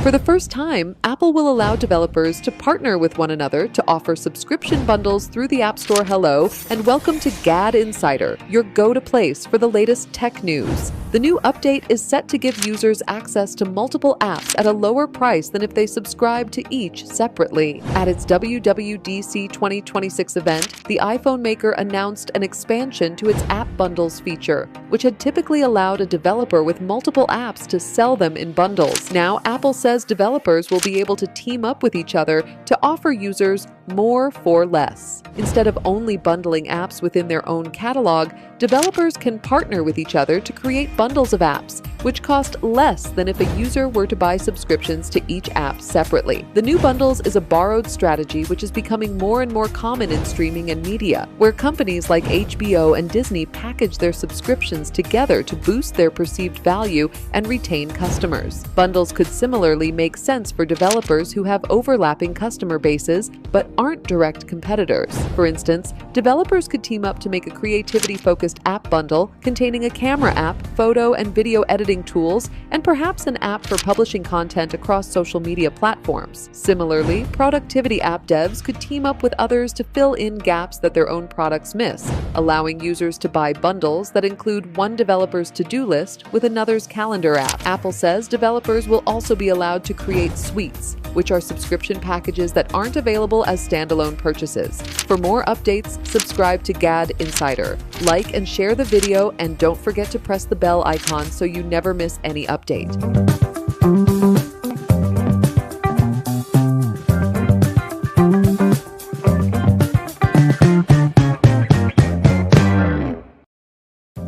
For the first time, Apple will allow developers to partner with one another to offer subscription bundles through the App Store. Hello, and welcome to GadInsider, your go-to place for the latest tech news. The new update is set to give users access to multiple apps at a lower price than if they subscribe to each separately. At its WWDC 2026 event, the iPhone maker announced an expansion to its App Bundles feature, which had typically allowed a developer with multiple apps to sell them in bundles. Now, Apple says developers will be able to team up with each other to offer users more for less. Instead of only bundling apps within their own catalog, developers can partner with each other to create bundles of apps, which cost less than if a user were to buy subscriptions to each app separately. The new bundles is a borrowed strategy which is becoming more and more common in streaming and media, where companies like HBO and Disney package their subscriptions together to boost their perceived value and retain customers. Bundles could similarly make sense for developers who have overlapping customer bases but aren't direct competitors. For instance, developers could team up to make a creativity-focused app bundle containing a camera app, photo and video editing tools, and perhaps an app for publishing content across social media platforms. Similarly, productivity app devs could team up with others to fill in gaps that their own products miss, allowing users to buy bundles that include one developer's to-do list with another's calendar app. Apple says developers will also be allowed to create suites, which are subscription packages that aren't available as standalone purchases. For more updates, subscribe to GadInsider. Like and share the video, and don't forget to press the bell icon so you never miss any update.